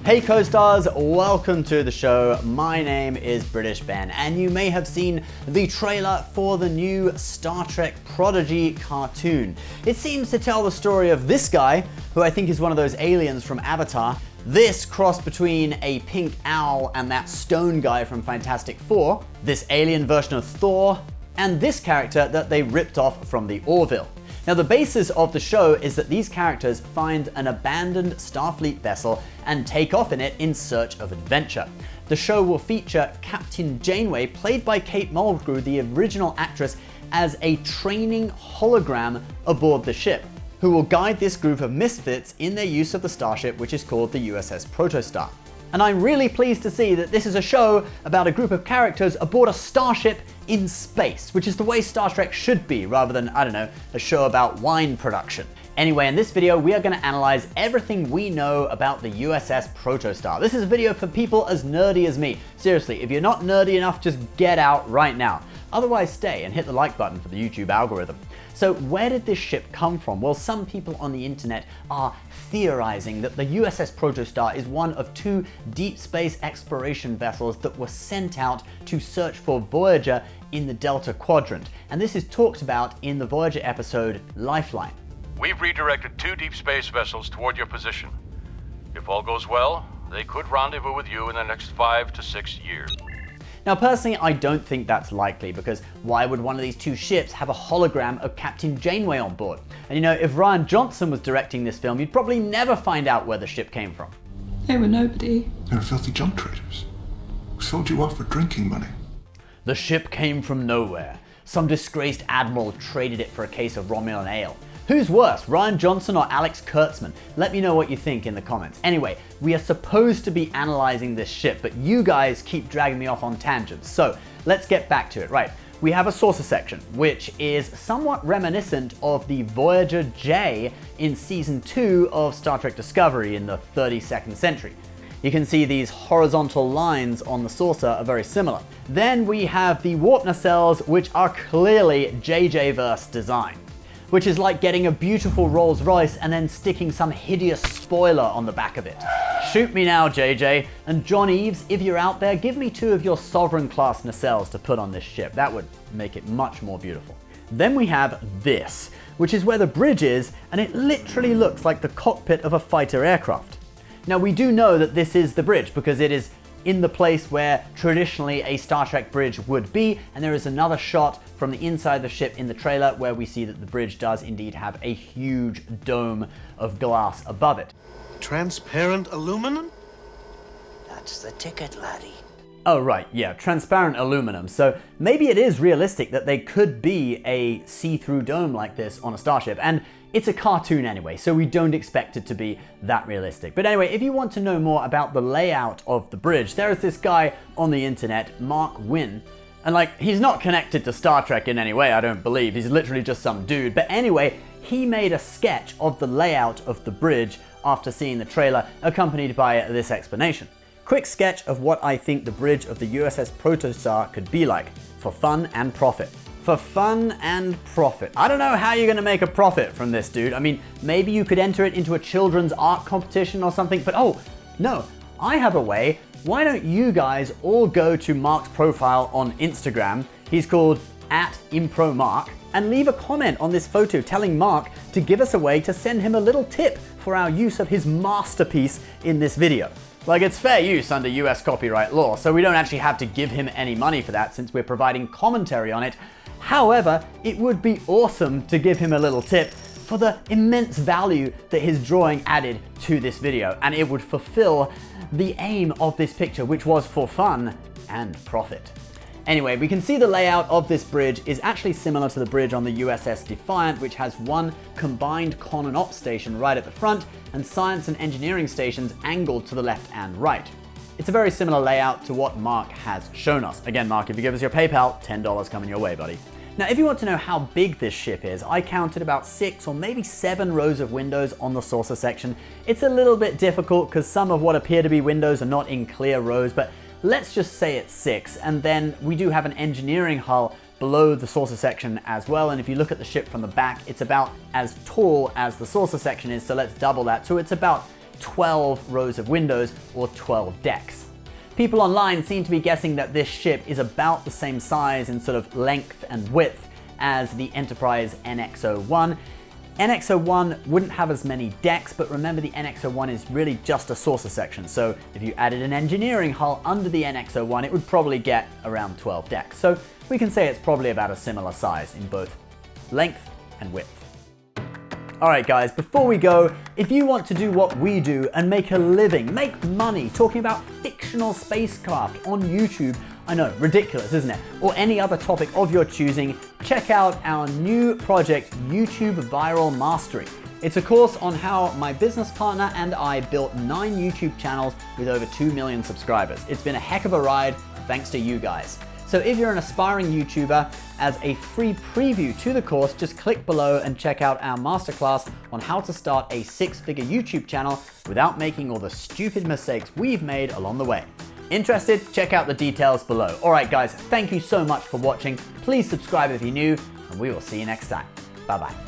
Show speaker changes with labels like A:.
A: Hey co-stars, welcome to the show. My name is British Ben, and you may have seen the trailer for the new Star Trek Prodigy cartoon. It seems to tell the story of this guy, who I think is one of those aliens from Avatar, this cross between a pink owl and that stone guy from Fantastic Four, this alien version of Thor, and this character that they ripped off from the Orville. Now the basis of the show is that these characters find an abandoned Starfleet vessel and take off in it in search of adventure. The show will feature Captain Janeway, played by Kate Mulgrew, the original actress, as a training hologram aboard the ship, who will guide this group of misfits in their use of the starship, which is called the USS Protostar. And I'm really pleased to see that this is a show about a group of characters aboard a starship in space, which is the way Star Trek should be, rather than, I don't know, a show about wine production. Anyway, in this video, we are going to analyze everything we know about the USS Protostar. This is a video for people as nerdy as me. Seriously, if you're not nerdy enough, just get out right now. Otherwise, stay and hit the like button for the YouTube algorithm. So where did this ship come from? Well, some people on the internet are theorizing that the USS Protostar is one of two deep space exploration vessels that were sent out to search for Voyager in the Delta Quadrant. And this is talked about in the Voyager episode Lifeline.
B: We've redirected two deep space vessels toward your position. If all goes well, they could rendezvous with you in the next 5 to 6 years.
A: Now personally, I don't think that's likely, because why would one of these two ships have a hologram of Captain Janeway on board? And you know, if Rian Johnson was directing this film, you'd probably never find out where the ship came from.
C: They were nobody.
D: They were filthy junk traders who sold you off for drinking money.
A: The ship came from nowhere. Some disgraced admiral traded it for a case of Romulan ale. Who's worse, Rian Johnson or Alex Kurtzman? Let me know what you think in the comments. Anyway, we are supposed to be analyzing this ship, but you guys keep dragging me off on tangents. So let's get back to it. Right, we have a saucer section, which is somewhat reminiscent of the Voyager J in season 2 of Star Trek Discovery in the 32nd century. You can see these horizontal lines on the saucer are very similar. Then we have the warp nacelles, which are clearly JJ-verse design, which is like getting a beautiful Rolls Royce and then sticking some hideous spoiler on the back of it. Shoot me now, JJ. And John Eves, if you're out there, give me 2 of your Sovereign class nacelles to put on this ship. That would make it much more beautiful. Then we have this, which is where the bridge is, and it literally looks like the cockpit of a fighter aircraft. Now we do know that this is the bridge because it is in the place where traditionally a Star Trek bridge would be, and there is another shot from the inside of the ship in the trailer where we see that the bridge does indeed have a huge dome of glass above it.
E: Transparent aluminum?
F: That's the ticket, laddie.
A: Oh right, yeah, transparent aluminum. So maybe it is realistic that they could be a see-through dome like this on a starship, and it's a cartoon anyway, so we don't expect it to be that realistic. But anyway, if you want to know more about the layout of the bridge, there is this guy on the internet, Mark Wynn, and like, he's not connected to Star Trek in any way, I don't believe. He's literally just some dude. But anyway, he made a sketch of the layout of the bridge after seeing the trailer, accompanied by this explanation. Quick sketch of what I think the bridge of the USS Protostar could be like, for fun and profit. For fun and profit. I don't know how you're gonna make a profit from this, dude. I mean, maybe you could enter it into a children's art competition or something, but oh, no, I have a way. Why don't you guys all go to Mark's profile on Instagram, he's called @ImproMark, and leave a comment on this photo telling Mark to give us a way to send him a little tip for our use of his masterpiece in this video. Like, it's fair use under US copyright law, so we don't actually have to give him any money for that since we're providing commentary on it. However, it would be awesome to give him a little tip for the immense value that his drawing added to this video, and it would fulfill the aim of this picture, which was for fun and profit. Anyway, we can see the layout of this bridge is actually similar to the bridge on the USS Defiant, which has one combined con and op station right at the front and science and engineering stations angled to the left and right. It's a very similar layout to what Mark has shown us. Again, Mark, if you give us your PayPal, $10 coming your way, buddy. Now, if you want to know how big this ship is, I counted about 6 or maybe 7 rows of windows on the saucer section. It's a little bit difficult because some of what appear to be windows are not in clear rows, but let's just say it's 6. And then we do have an engineering hull below the saucer section as well. And if you look at the ship from the back, it's about as tall as the saucer section is, so let's double that. So it's about 12 rows of windows or 12 decks. People online seem to be guessing that this ship is about the same size in sort of length and width as the Enterprise NX-01. NX-01 wouldn't have as many decks, but remember the NX-01 is really just a saucer section, so if you added an engineering hull under the NX-01, it would probably get around 12 decks. So we can say it's probably about a similar size in both length and width. Alright guys, before we go, if you want to do what we do and make a living, make money talking about fictional spacecraft on YouTube, I know, ridiculous, isn't it? Or any other topic of your choosing, check out our new project, YouTube Viral Mastery. It's a course on how my business partner and I built 9 YouTube channels with over 2 million subscribers. It's been a heck of a ride, thanks to you guys. So if you're an aspiring YouTuber, as a free preview to the course, just click below and check out our masterclass on how to start a 6-figure YouTube channel without making all the stupid mistakes we've made along the way. Interested? Check out the details below. Alright guys, thank you so much for watching. Please subscribe if you're new, and we will see you next time. Bye bye.